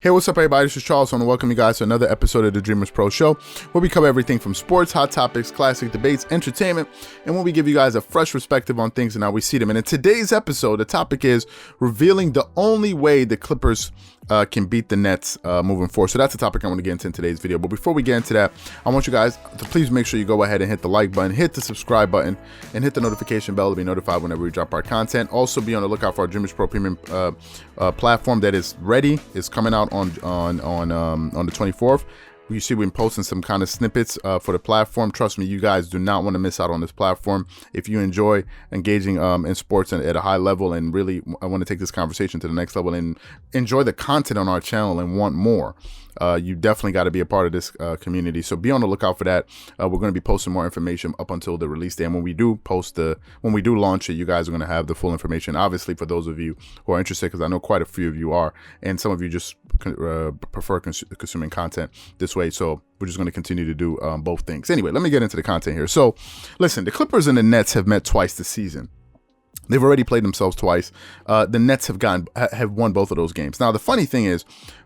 Hey, what's up, everybody? This is Charles. I want to welcome you guys to another episode of the Dreamerspro Show, where we cover everything from sports, hot topics, classic debates, entertainment, and when we give you guys a fresh perspective on things and how we see them. And in today's episode, the topic is revealing the only way the Clippers can beat the Nets moving forward. So that's the topic I want to get into in today's video. But before we get into that, I want you guys to please make sure you go ahead and hit the like button, hit the subscribe button, and hit the notification bell to be notified whenever we drop our content. Also, be on the lookout for our Dreamerspro Premium platform that is ready. It's coming out on the 24th. You see, we've been posting some kind of snippets for the platform. Trust me, you guys do not want to miss out on this platform. If you enjoy engaging in sports at a high level and really want to take this conversation to the next level and enjoy the content on our channel and want more, you definitely got to be a part of this community. So be on the lookout for that. We're going to be posting more information up until the release day. And when we do launch it, you guys are going to have the full information. Obviously, for those of you who are interested, because I know quite a few of you are, and some of you just prefer consuming content this way. So we're just going to continue to do both things. Anyway, let me get into the content here. So listen, the Clippers and the Nets have met twice this season. They've already played themselves twice. The Nets have won both of those games. Now, the funny thing is,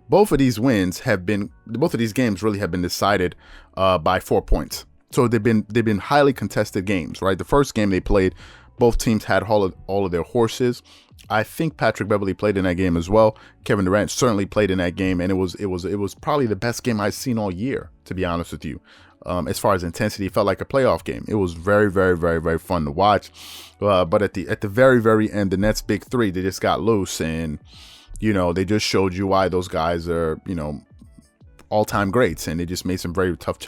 both of these games really have been decided by 4 points. So they've been highly contested games, right? The first game they played, both teams had all of their horses. I think Patrick Beverley played in that game as well. Kevin Durant certainly played in that game, and it was probably the best game I've seen all year, to be honest with you. As far as intensity, it felt like a playoff game. It was very, very, very, very fun to watch. But at the very, very end, the Nets' big three, they just got loose, and they just showed you why those guys are all-time greats, and they just made some very tough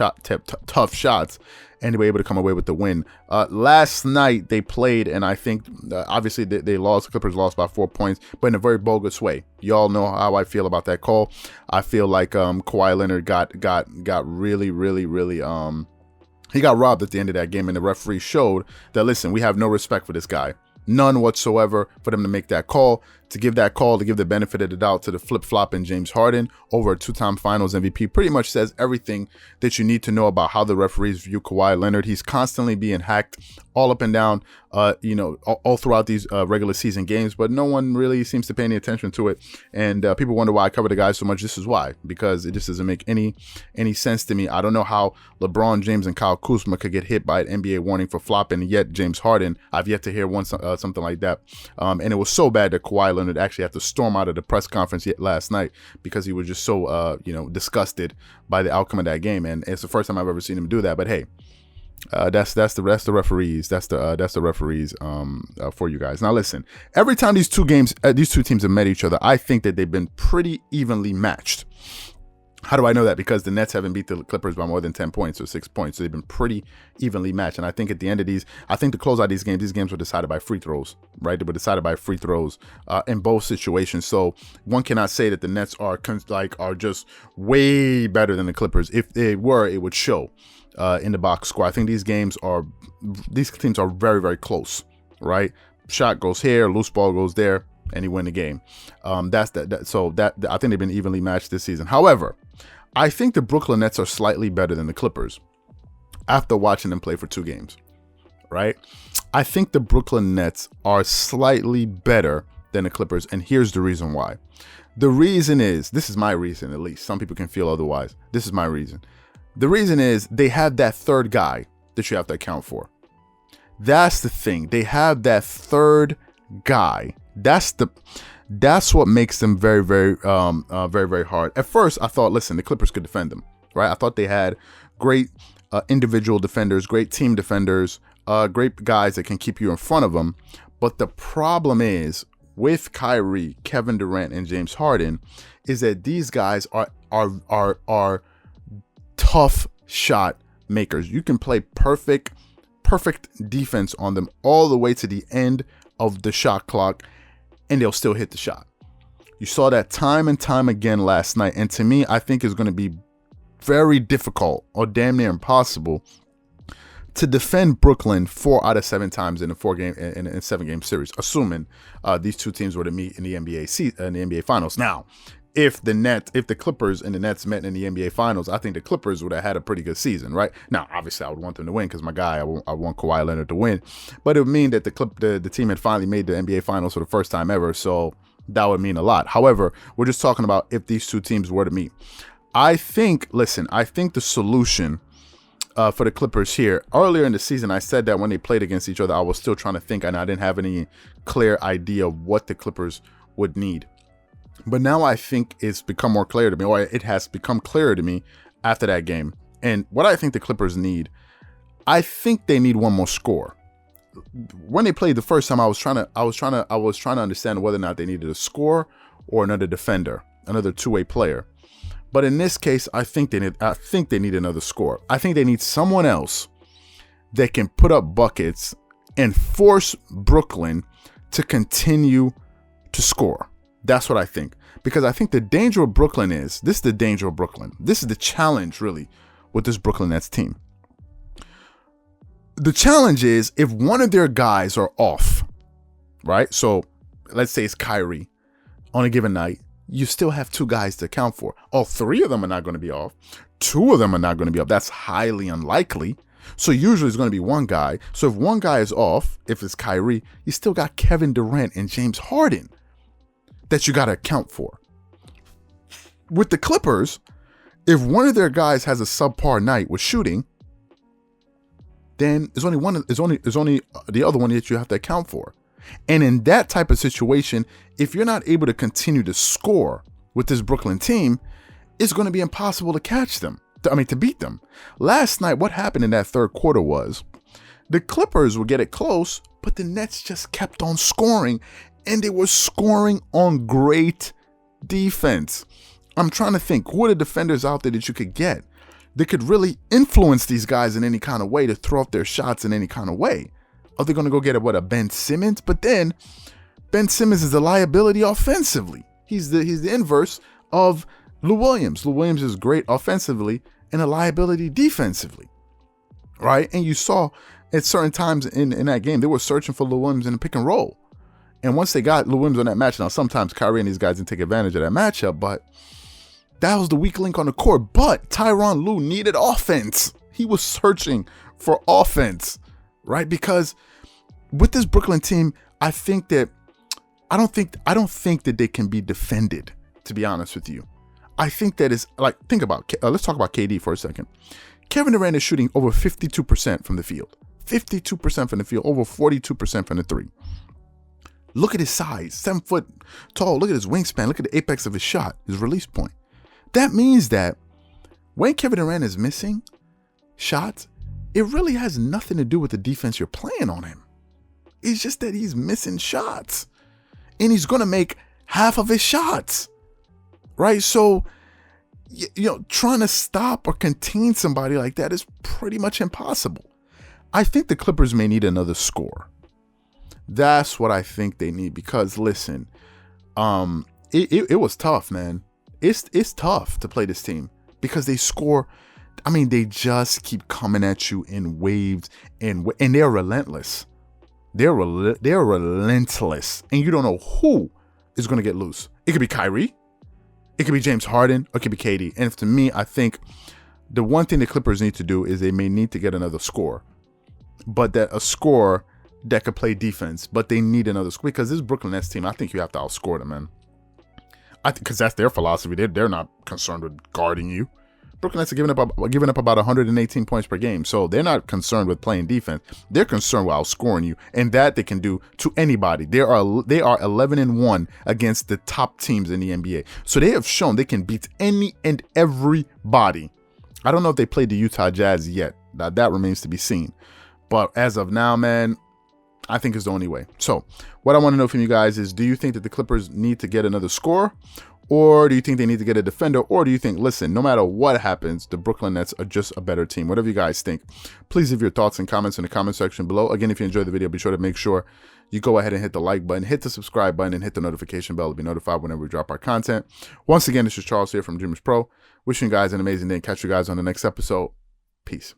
shots, and they were able to come away with the win. Last night they played, and I think obviously they lost. The Clippers lost by 4 points, but in a very bogus way. Y'all know how I feel about that call. I feel like Kawhi Leonard got really, really, really he got robbed at the end of that game, and the referee showed that, listen, we have no respect for this guy. None whatsoever for them to make that call, to give the benefit of the doubt to the flip-flop in James Harden over a two-time finals MVP. Pretty much says everything that you need to know about how the referees view Kawhi Leonard. He's constantly being hacked all up and down, all throughout these regular season games, but no one really seems to pay any attention to it. And people wonder why I cover the guy so much. This is why, because it just doesn't make any sense to me. I don't know how LeBron James and Kyle Kuzma could get hit by an NBA warning for flopping, and yet James Harden, I've yet to hear something like that. And it was so bad that Kawhi Leonard actually had to storm out of the press conference last night because he was just so disgusted by the outcome of that game. And it's the first time I've ever seen him do that. But hey, that's the referees. That's the referees for you guys. Now listen, every time these two teams have met each other, I think that they've been pretty evenly matched. How do I know that? Because the Nets haven't beat the Clippers by more than 10 points or 6 points. So they've been pretty evenly matched. And I think at the end of to close out these games were decided by free throws, right? They were decided by free throws in both situations. So one cannot say that the Nets are just way better than the Clippers. If they were, it would show in the box score. I think these teams are very, very close, right? Shot goes here, loose ball goes there, and you win the game. So I think they've been evenly matched this season. However, I think the Brooklyn Nets are slightly better than the Clippers after watching them play for 2 games, right? I think the Brooklyn Nets are slightly better than the Clippers, and here's the reason why. The reason is, this is my reason at least. Some people can feel otherwise. This is my reason. The reason is they have that third guy that you have to account for. That's the thing. They have that third guy. That's what makes them very, very, very, very hard. At first, I thought, listen, the Clippers could defend them, right? I thought they had great individual defenders, great team defenders, great guys that can keep you in front of them. But the problem is with Kyrie, Kevin Durant, and James Harden is that these guys are tough shot makers. You can play perfect defense on them all the way to the end of the shot clock, and they'll still hit the shot. You saw that time and time again last night. And to me, I think it's going to be very difficult or damn near impossible to defend Brooklyn 4 out of 7 times in a 7-game series, assuming these two teams were to meet in the NBA Finals. Now, if the Clippers and the Nets met in the NBA Finals, I think the Clippers would have had a pretty good season, right? Now, obviously, I would want them to win because my guy, I want Kawhi Leonard to win. But it would mean that the team had finally made the NBA Finals for the first time ever. So that would mean a lot. However, we're just talking about if these two teams were to meet. I think the solution for the Clippers here, earlier in the season, I said that when they played against each other, I was still trying to think, and I didn't have any clear idea of what the Clippers would need. But now I think it's become more clear to me, or it has become clearer to me after that game. And what I think the Clippers need, I think they need one more score. When they played the first time, I was trying to understand whether or not they needed a score or another defender, another two-way player. But in this case, I think they need another score. I think they need someone else that can put up buckets and force Brooklyn to continue to score. That's what I think. Because I think the danger of Brooklyn is, this is the danger of Brooklyn. This is the challenge, really, with this Brooklyn Nets team. The challenge is if one of their guys are off, right? So let's say it's Kyrie on a given night. You still have two guys to account for. All three of them are not going to be off. Two of them are not going to be off. That's highly unlikely. So usually it's going to be one guy. So if one guy is off, if it's Kyrie, you still got Kevin Durant and James Harden that you got to account for. With the Clippers, if one of their guys has a subpar night with shooting, then there's only the other one that you have to account for. And in that type of situation, if you're not able to continue to score with this Brooklyn team, it's going to be impossible to catch them. To beat them. Last night, what happened in that third quarter was the Clippers would get it close, but the Nets just kept on scoring, and they were scoring on great defense. I'm trying to think, who are the defenders out there that you could get that could really influence these guys in any kind of way to throw up their shots in any kind of way? Are they going to go get a Ben Simmons? But then Ben Simmons is a liability offensively. He's the inverse of Lou Williams. Lou Williams is great offensively and a liability defensively, right? And you saw at certain times in that game, they were searching for Lou Williams in the pick and roll. And once they got Lou Williams on that match, now sometimes Kyrie and these guys didn't take advantage of that matchup, but that was the weak link on the court. But Tyronn Lue needed offense. He was searching for offense. Right? Because with this Brooklyn team, I don't think that they can be defended, to be honest with you. I think that is like, let's talk about KD for a second. Kevin Durant is shooting over 52% from the field. 52% from the field, over 42% from the three. Look at his size, 7 foot tall. Look at his wingspan. Look at the apex of his shot, his release point. That means that when Kevin Durant is missing shots, it really has nothing to do with the defense you're playing on him. It's just that he's missing shots. And he's going to make half of his shots. Right? So, trying to stop or contain somebody like that is pretty much impossible. I think the Clippers may need another score. That's what I think they need. Because, listen, it was tough, man. It's tough to play this team. Because they score... they just keep coming at you in waves, and they're relentless. They're relentless, and you don't know who is going to get loose. It could be Kyrie, it could be James Harden, or it could be KD. And to me, I think the one thing the Clippers need to do is they may need to get another score, but that a score that could play defense. But they need another score because this Brooklyn Nets team, I think you have to outscore them, man. I think because that's their philosophy. They're not concerned with guarding you. Brooklyn Nets are giving up about 118 points per game, so they're not concerned with playing defense. They're concerned with outscoring you, and that they can do to anybody. They are 11-1 against the top teams in the NBA, so they have shown they can beat any and everybody. I don't know if they played the Utah Jazz yet. That remains to be seen, but as of now, man, I think it's the only way. So what I want to know from you guys is, do you think that the Clippers need to get another score? Or do you think they need to get a defender? Or do you think, listen, no matter what happens, the Brooklyn Nets are just a better team? Whatever you guys think, please leave your thoughts and comments in the comment section below. Again, if you enjoyed the video, be sure to make sure you go ahead and hit the like button, hit the subscribe button, and hit the notification bell to be notified whenever we drop our content. Once again, this is Charles here from Dreamerspro. Wishing you guys an amazing day and catch you guys on the next episode. Peace.